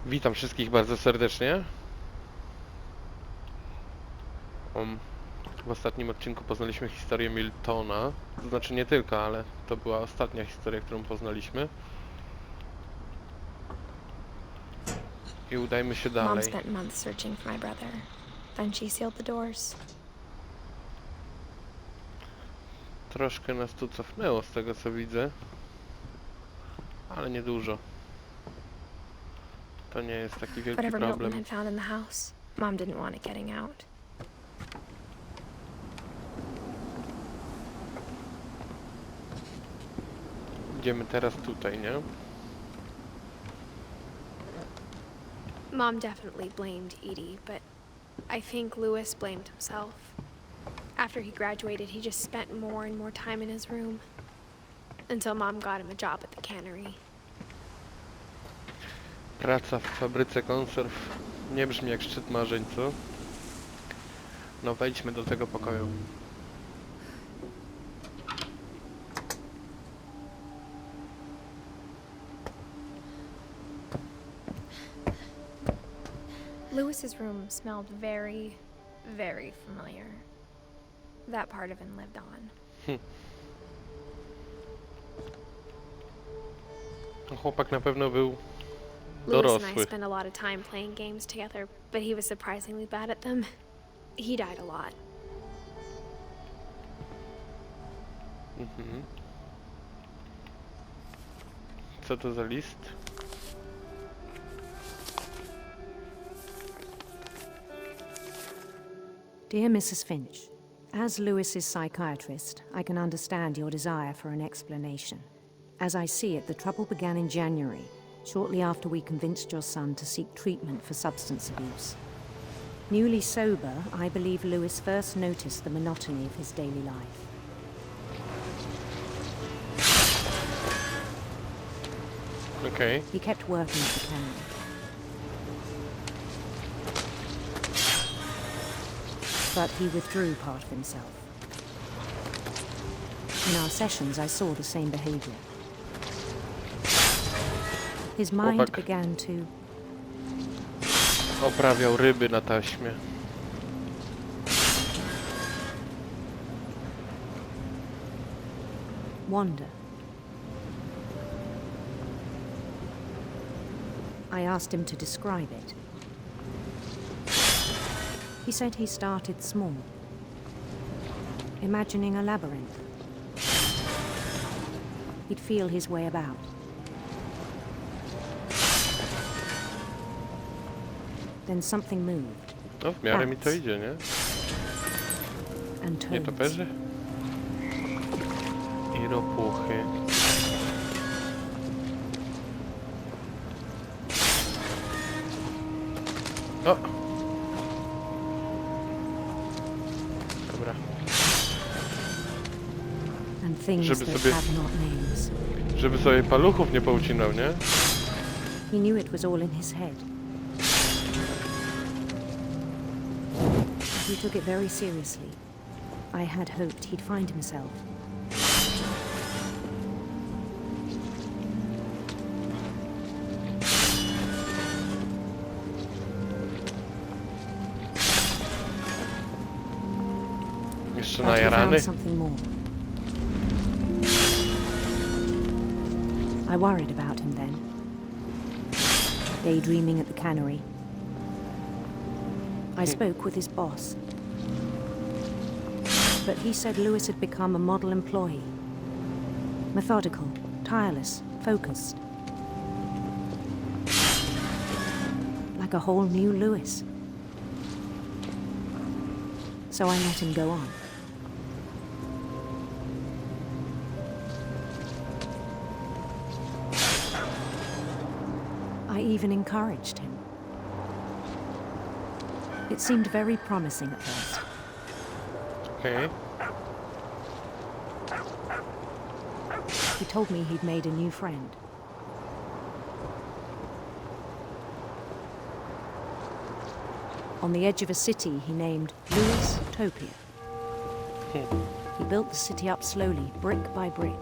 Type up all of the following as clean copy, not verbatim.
Witam wszystkich bardzo serdecznie. W ostatnim odcinku poznaliśmy historię Miltona. To znaczy nie tylko, ale to była ostatnia historia, którą poznaliśmy. I udajmy się Mom dalej. spent months searching for my brother. Then she sealed the doors. Troszkę nas tu cofnęło z tego co widzę. Ale niedużo. To nie jest taki wielki Whatever Milton problem. had found in the house, Mom didn't want it getting out. Idziemy teraz tutaj, nie? Mom definitely blamed Edie, but I think Lewis blamed himself. After he graduated, he just spent more and more time in his room. Until Mom got him a job at the cannery. Praca w fabryce konserw nie brzmi jak szczyt marzeń, co? No wejdźmy do tego pokoju. Lewis's room smelled very, very familiar. That part of him lived on. Chłopak na pewno był Lewis and I dorosły. spent a lot of time playing games together, but he was surprisingly bad at them. He died a lot. Co to za list? Dear Mrs. Finch, as Lewis's psychiatrist, I can understand your desire for an explanation. As I see it, the trouble began in January, shortly after we convinced your son to seek treatment for substance abuse. Newly sober, I believe Lewis first noticed the monotony of his daily life. Okej. He kept working at the cannery. But he withdrew part of himself. In our sessions, I saw the same behavior. His mind Chłopak began to oprawiał ryby na taśmie. wander. I asked him to describe it. He said he started small, imagining a labyrinth. He'd feel his way about. Then something moved. No, w miarę mi to idzie, nie? And toads. Nietoperze? I ropuchy. O! Dobra. And things Żeby that sobie- have not names. Żeby sobie paluchów nie poucinał, nie? He knew it was all in his head. He took it very seriously. I had hoped he'd find himself. Jeszcze But he najarany. found something more. I worried about him then. Daydreaming at the cannery. I spoke with his boss. But he said Lewis had become a model employee. Methodical, tireless, focused. Like a whole new Lewis. So I let him go on. I even encouraged him. It seemed very promising at first. Okej. He told me he'd made a new friend. On the edge of a city he named Lewis Topia. He built the city up slowly, brick by brick.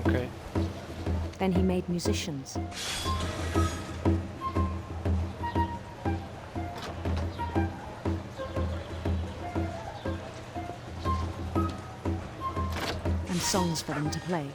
Okej. Then he made musicians. And songs for them to play.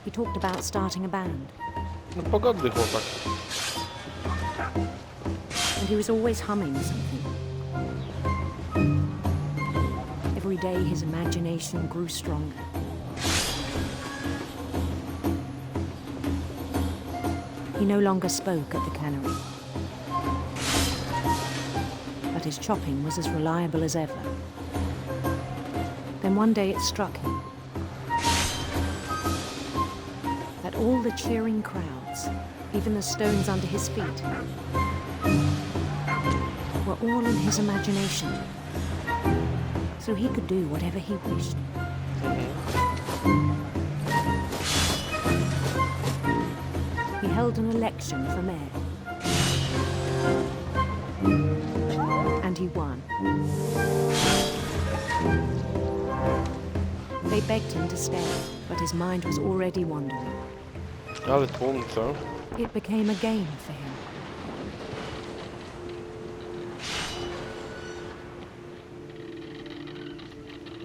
He talked about starting a band. No pogodny chłopak. And he was always humming something. Every day his imagination grew stronger. He no longer spoke at the cannery. But his chopping was as reliable as ever. Then one day it struck him that all the cheering crowds, even the stones under his feet, were all in his imagination. So he could do whatever he wished. He held an election for mayor. And he won. They begged him to stay, but his mind was already wandering. Ale tłum, co? It became a game for him.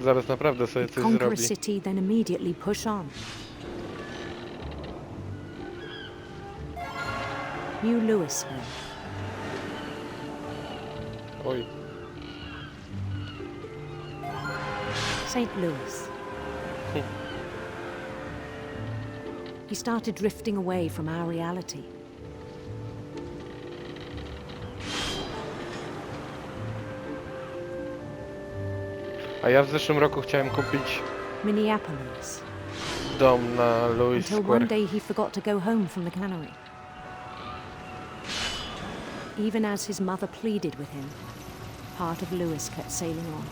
Zaraz naprawdę sobie He'd coś conquer a zrobi. city, then immediately push on. New Louisville. Oj. St. Louis. He started drifting away from our reality. A ja w zeszłym roku chciałem kupić Minneapolis. dom na Louis Until one Square. day he forgot to go home from the cannery. Even as his mother pleaded with him, part of Louis kept sailing on.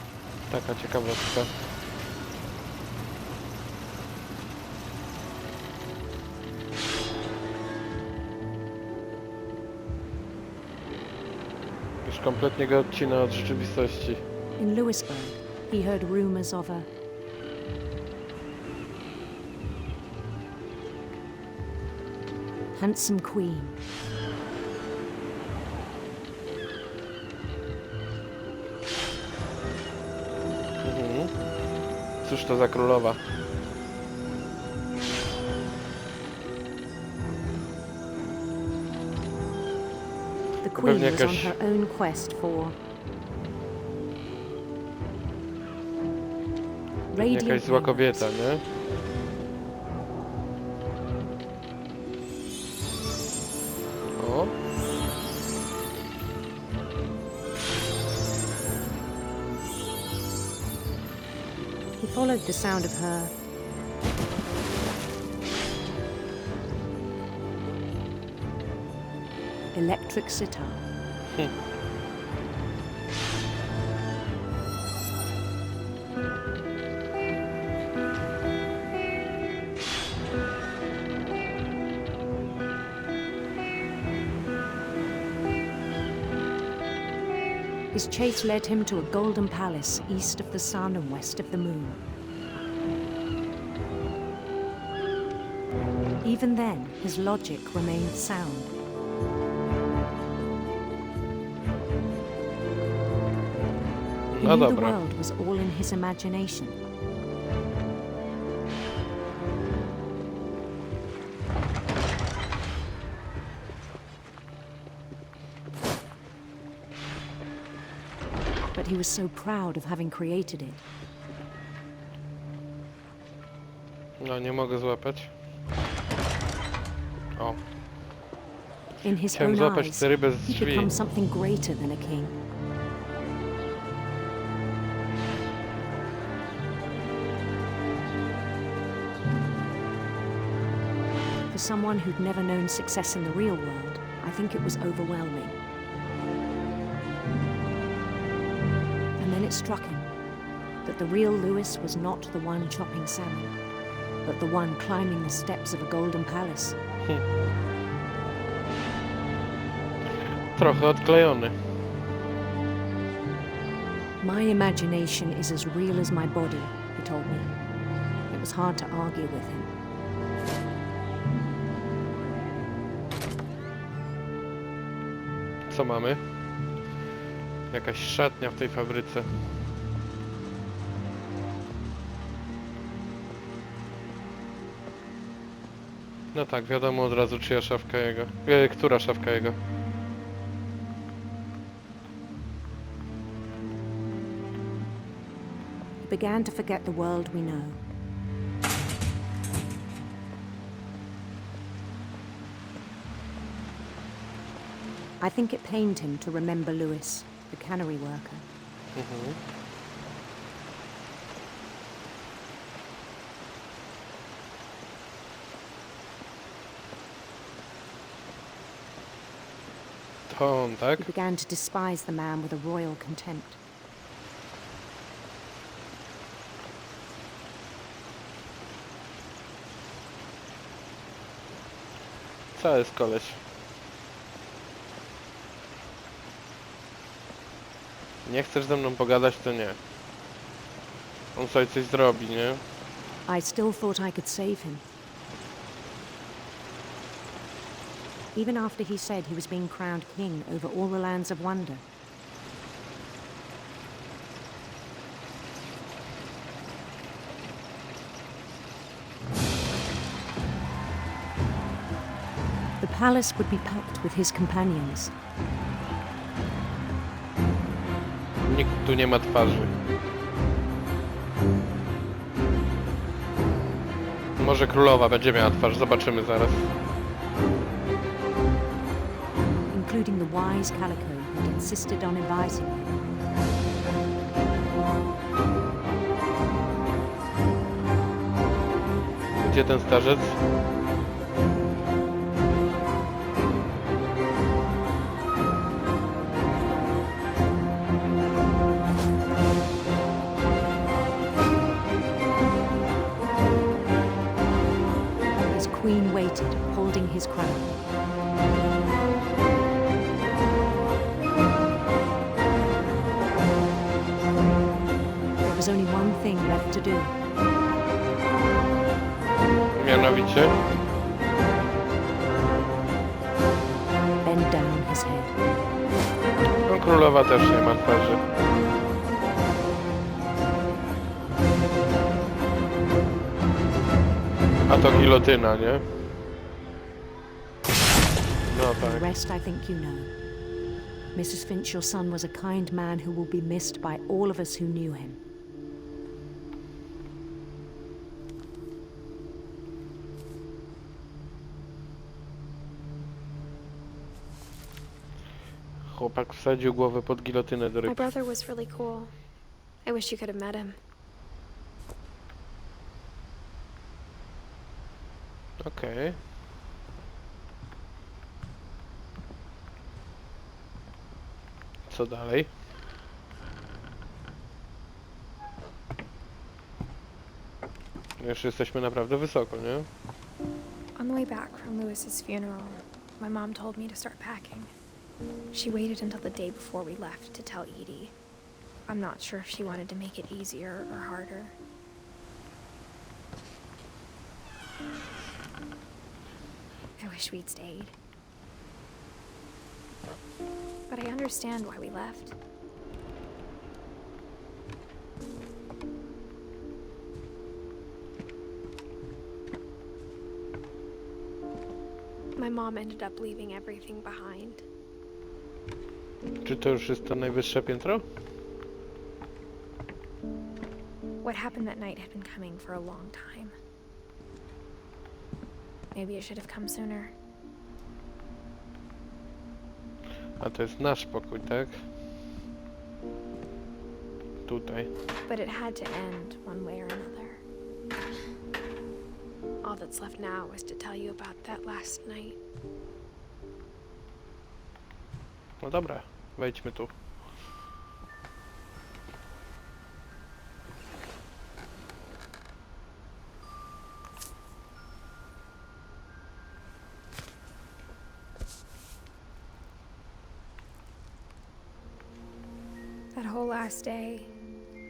Taka ciekawostka. Już kompletnie go odcina od rzeczywistości. In Louisburg, he heard rumors of a handsome queen. Cóż to za królowa? The queen Pewnie was on jakaś- her own quest for radiant Jakaś zła ringlets. kobieta, nie? O, He followed the sound of her electric sitar. His chase led him to a golden palace east of the sun and west of the moon. Even then, his logic remained sound. He no knew the dobra. world was all in his imagination. But he was so proud of having created it. No, nie mogę złapać. O, In his chciałem own złapać eyes, tę rybę z he'd drzwi. become something greater than a king. For someone who'd never known success in the real world, I think it was overwhelming. And then it struck him that the real Lewis was not the one chopping salmon, but the one climbing the steps of a golden palace. Trochę odklejony. My imagination is as real as my body, he told me. It was hard to argue with him. Co mamy? Jakaś szatnia w tej fabryce. No tak, wiadomo od razu czyja szafka jego. Która szafka jego. He began to forget the world we know. I think it pained him to remember Lewis, the cannery worker. Mhm. To on, tak? He began to despise the man with a royal contempt. Co jest koleś? Nie chcesz ze mną pogadać, to nie. On sobie coś zrobi, nie? I still thought I could save him. Even after he said he was being crowned king over all the lands of wonder. The palace would be packed with his companions. Nikt tu nie ma twarzy. Może królowa będzie miała twarz, zobaczymy zaraz. Including the wise Calico who had insisted on advising him. Gdzie ten starzec? His queen waited, holding his crown. There was only one thing left to do. Mianowicie? Bend down his head. No, królowa też nie ma twarzy. A to gilotyna, nie? No The tak. rest I think you know. Mrs. Finch, your son was a kind man who will be missed by all of us who knew him. Chłopak wsadził głowę pod gilotynę do My ryb. brother was really cool. I wish you could have met him. Okej. Co dalej? Już jesteśmy naprawdę wysoko, nie? On the way back from Lewis's funeral, my mom told me to start packing. She waited until the day before we left to tell Edie. I'm not sure if she wanted to make it easier or harder. I wish we'd stayed. But I understand why we left. My mom ended up leaving everything behind. Czy to już jest to najwyższe piętro? What happened that night had been coming for a long time. Maybe it should have come sooner. A to jest nasz pokój, tak? Tutaj. But it had to end one way or another. All that's left now is to tell you about that last night. No dobra, wejdźmy tu. That whole last day,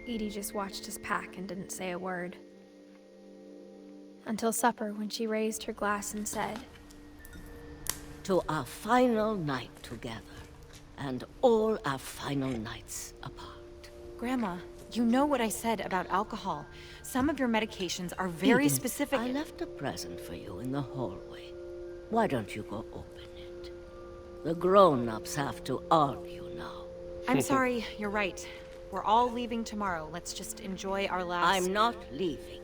Edie just watched us pack and didn't say a word. Until supper, when she raised her glass and said, To our final night together, and all our final nights apart. Grandma, you know what I said about alcohol. Some of your medications are very Edith, specific. I left a present for you in the hallway. Why don't you go open it? The grown-ups have to argue now. I'm sorry, you're right. We're all leaving tomorrow. Let's just enjoy our last... I'm not leaving.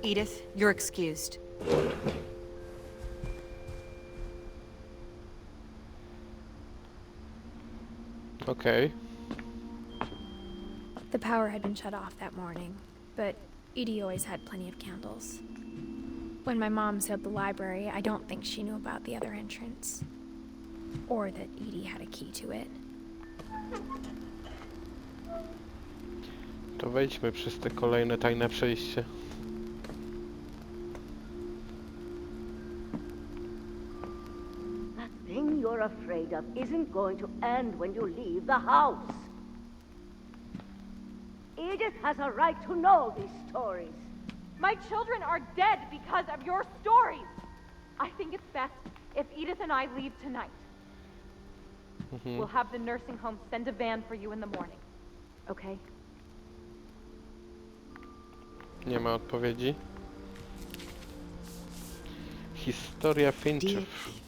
Edith, you're excused. Okej. the power had been shut off that morning, but Edie always had plenty of candles. When my mom sealed the library, I don't think she knew about the other entrance. Or that Edie had a key to it. To wejdźmy przez te kolejne tajne przejście. That thing you're afraid of isn't going to end when you leave the house. Edith has a right to know these stories. My children are dead because of your stories. I think it's best if Edith and I leave tonight. We'll have the nursing home send a van for you in the morning. Okay? Nie ma odpowiedzi. Historia Dear Finchów. Edith,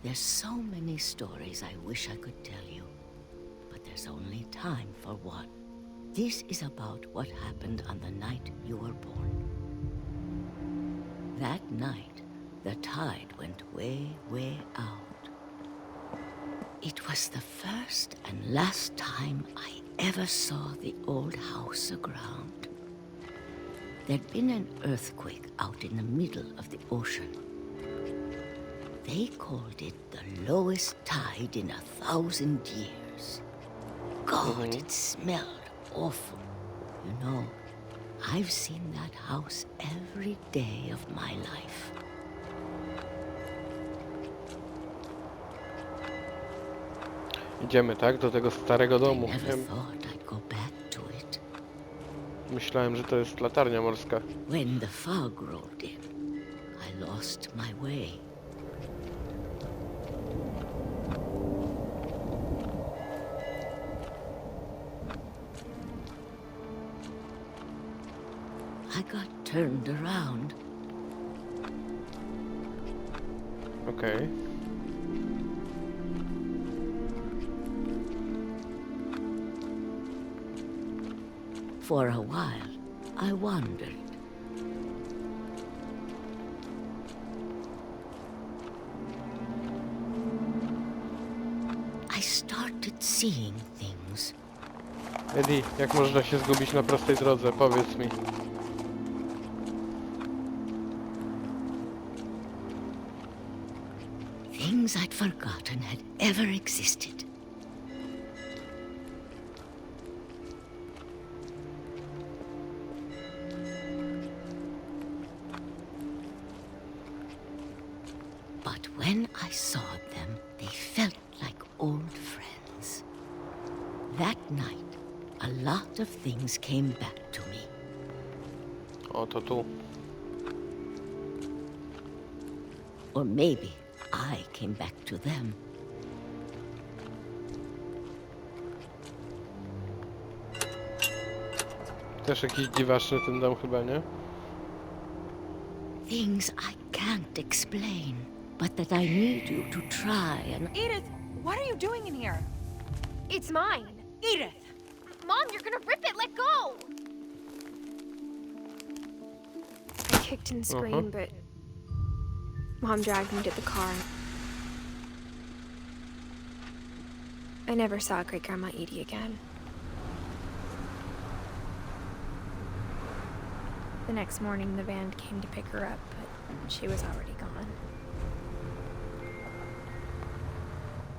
there's so many stories I wish I could tell you, but there's only time for one. This is about what happened on the night you were born. That night, the tide went way, way out. It was the first and last time I ever saw the old house aground. There'd been an earthquake out in the middle of the ocean. They called it the lowest tide in 1,000 years. God, it smelled awful. You know, I've seen that house every day of my life. Idziemy, tak? Do tego starego I domu. never thought I'd go back to it. Myślałem, że to jest latarnia morska. When the fog rolled in, I lost my way. I got turned around. Okej. For a while, I wandered. I started seeing things. Eddie, jak można się zgubić na prostej drodze? Powiedz mi. Things I'd forgotten had ever existed. But when I saw them, they felt like old friends. That night, a lot of things came back to me. O, to tu. Or maybe I came back to them. Też jakiś dziwaczny ten dom chyba, nie? Things I can't explain, but that I need you to try and... Edith, what are you doing in here? It's mine! Edith! Mom, you're gonna rip it! Let go! I kicked and screamed, but Mom dragged me to the car. I never saw Great-Grandma Edie again. The next morning, the van came to pick her up, but she was already gone.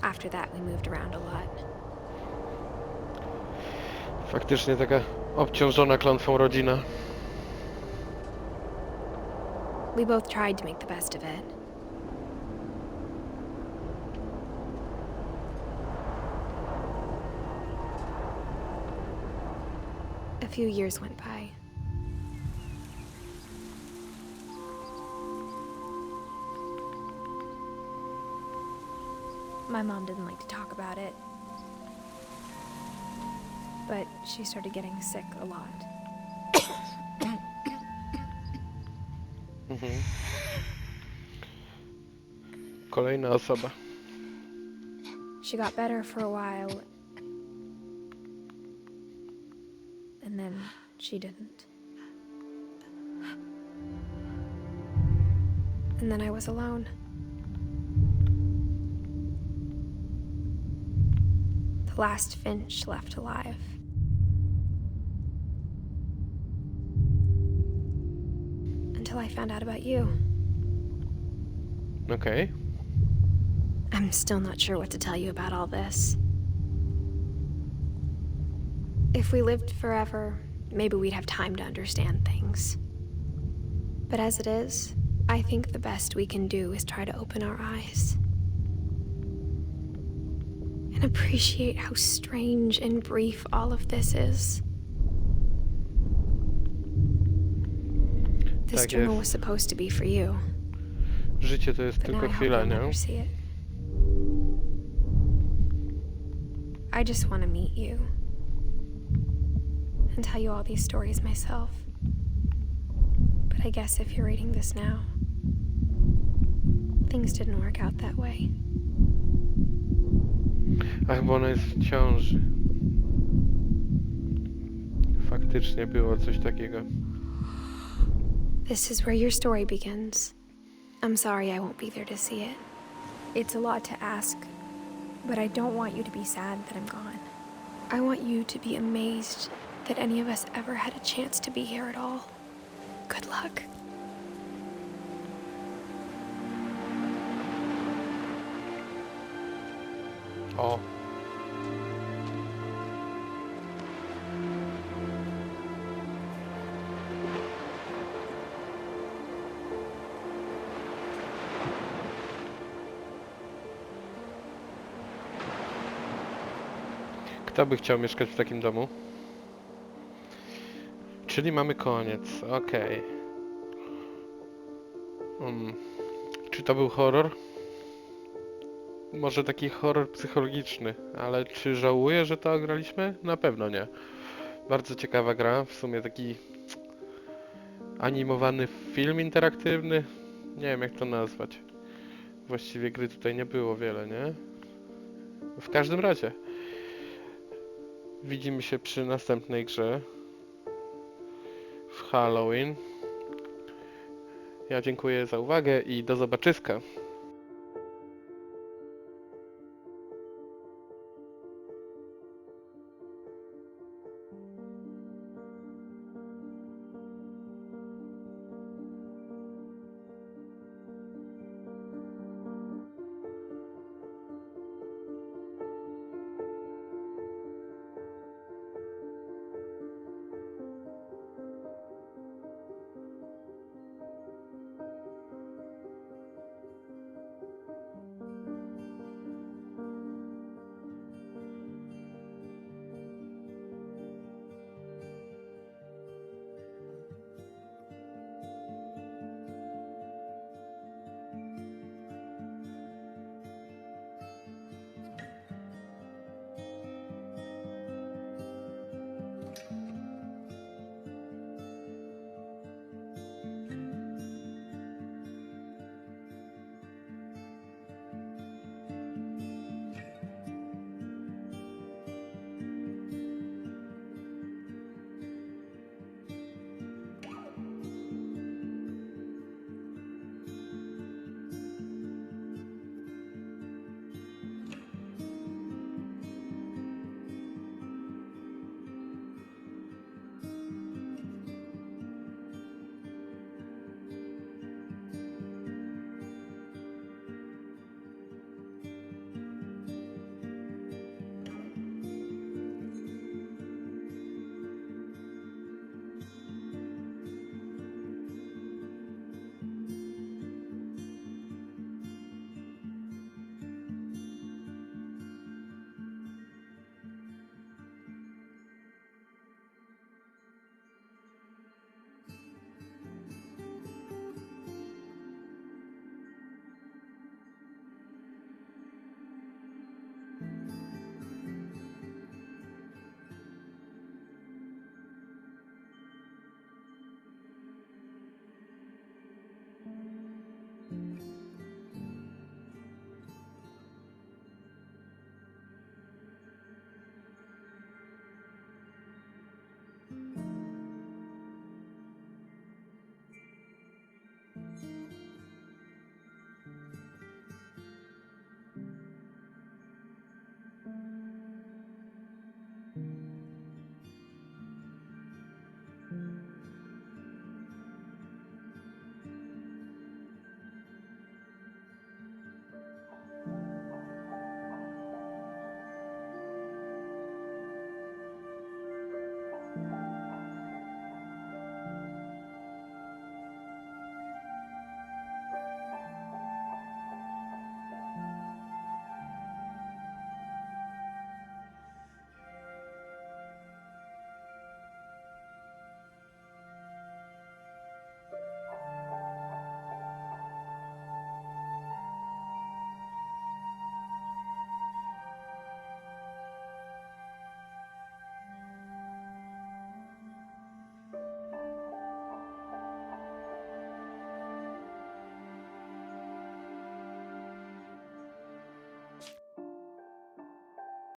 After that, we moved around a lot. Faktycznie taka obciążona klątwą rodzina. We both tried to make the best of it. A few years went by. My mom didn't like to talk about it, but she started getting sick a lot. Kolejna osoba. She got better for a while, and then she didn't. And then I was alone. The last Finch left alive. Until I found out about you. Okej. I'm still not sure what to tell you about all this. If we lived forever, maybe we'd have time to understand things. But as it is, I think the best we can do is try to open our eyes. And appreciate how strange and brief all of this is. This Tak journal jest. was supposed to be for you, Życie to jest but now tylko I hope chwila, you'll nie? never see it. I just want to meet you and tell you all these stories myself. But I guess if you're reading this now, things didn't work out that way. A chyba ona jest w ciąży. Faktycznie było coś takiego. This is where your story begins. I'm sorry I won't be there to see it. It's a lot to ask, but I don't want you to be sad that I'm gone. I want you to be amazed that any of us ever had a chance to be here at all. Good luck. O. Kto by chciał mieszkać w takim domu? Czyli mamy koniec, okej. Czy to był horror? Może taki horror psychologiczny, ale czy żałuję, że to graliśmy? Na pewno nie. Bardzo ciekawa gra, w sumie taki animowany film interaktywny. Nie wiem jak to nazwać. Właściwie gry tutaj nie było wiele, nie? W każdym razie. Widzimy się przy następnej grze. W Halloween. Ja dziękuję za uwagę i do zobaczyska.